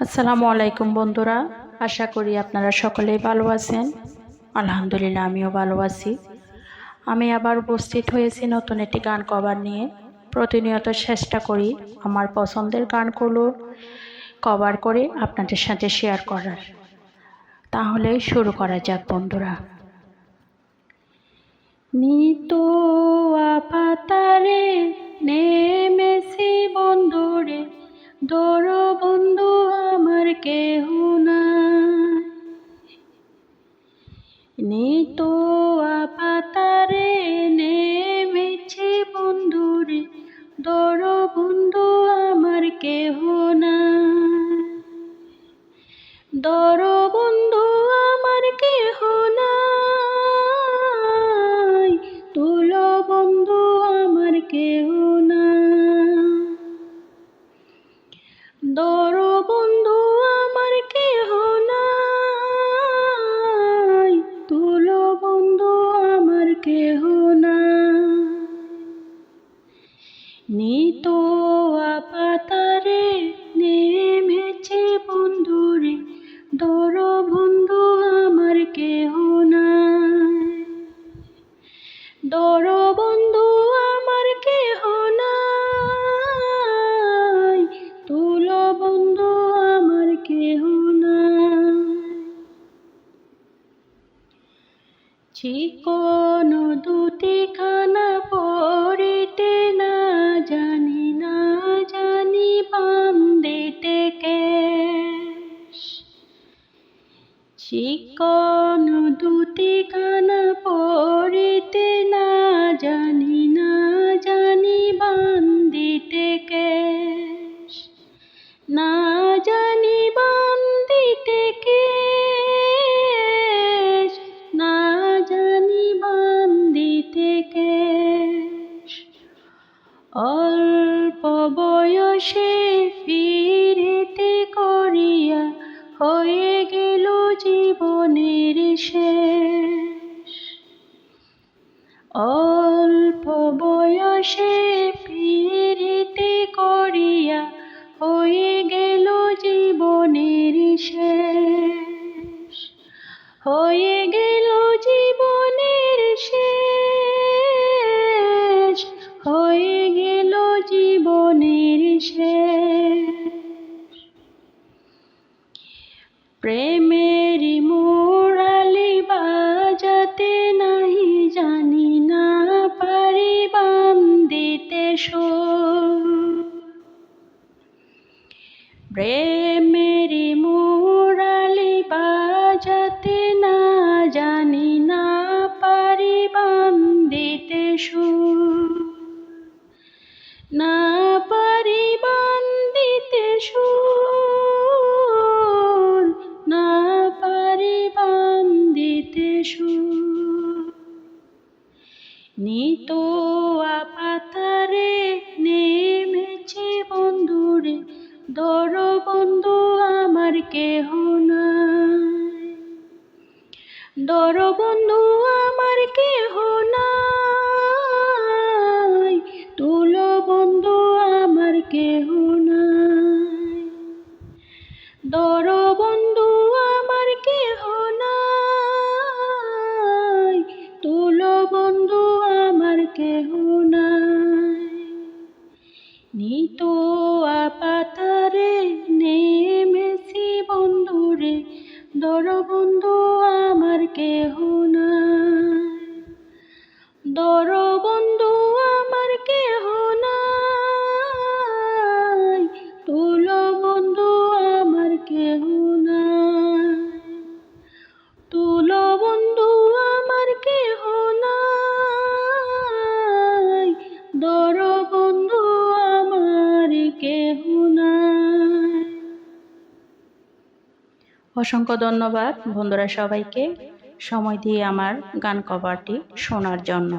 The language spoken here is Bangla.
আসসালামু আলাইকুম বন্ধুরা, আশা করি আপনারা সকলেই ভালো আছেন। আলহামদুলিল্লাহ, আমিও ভালো আছি। আমি আবার উপস্থিত হয়েছি নতুন একটি গান কভার নিয়ে। প্রতিনিয়ত চেষ্টা করি আমার পছন্দের গানগুলো কভার করে আপনাদের সাথে শেয়ার করার। তাহলে শুরু করা যাক বন্ধুরা। নিতো আপাতারে নেমেছি বন্ধুরে, দৌড় বন্ধু আমার কেহ নাই। নিতো আপাতারে নেমেছি বন্ধুরে, দৌড় বন্ধু আমার কেহ নাই। দৌড় বন্ধু আমার কেহ নাই, তুলো বন্ধু আমার কেহ নাই। দৌড় বন্ধু আমার কেহ নাই, তুলো বন্ধু আমার কেহ নাই। নিতো আপাতারে নেমেছি বন্ধুরে, দৌড় বন্ধু আমার কেহ নাই। দৌড় বন্ধু আমার কেহ নাই, তুলো বন্ধু আমার কেহ নাই। চিকন দুটি খানা পড়িতে না জানি, না জানি বান্ধিতে কেশ। চিকন দুটি খানা পড়িতে না জানি, না জানি বান্ধিতে কেশ। না জানি বান্ধিতে কেশ, না জানি বান্ধিতে কেশ। অল্প বয়সে ফিরিতে করিয়া হয়ে গেল জীবনের শেষ। অল্প বয়সে ফিরিতে করিয়া হয়ে গেল জীবনের শেষ। হয়ে গেল জীবনের শেষ, হয়ে গেল জীবনের শেষ। প্রেমের মুরালি বাজাতে নাহি জানি, না পারি বান্ধিতে সুর। প্রেমের মুরালি বাজাতে না জানি, না পারি বান্ধিতে সুর। না পারি বান্ধিতে সুর, না পারি বান্ধিতে সুর। নিতো আপাতারে নেমেছি বন্ধুরে, দৌড় বন্ধু আমার কেহ নাই। দৌড় বন্ধু আমার কেহ নাই, তুলো বন্ধু আমার কেহ নাই। দৌড় বন্ধু আমার কেহ নাই, তুলো বন্ধু আমার কেহ নাই। নিতো আপাতারে নেমেছি বন্ধুরে, দৌড় বন্ধু আমার কেহ নাই। দৌড় বন্ধু আমার কেহ নাই, তুলো বন্ধু আমার কেহ নাই। তুলো বন্ধু আমার কেহ নাই, দৌড় বন্ধু আমার কেহ নাই। অসংখ্য ধন্যবাদ বন্ধুরা সবাইকে সময় দিয়ে আমার গান কভারটি শোনার জন্য।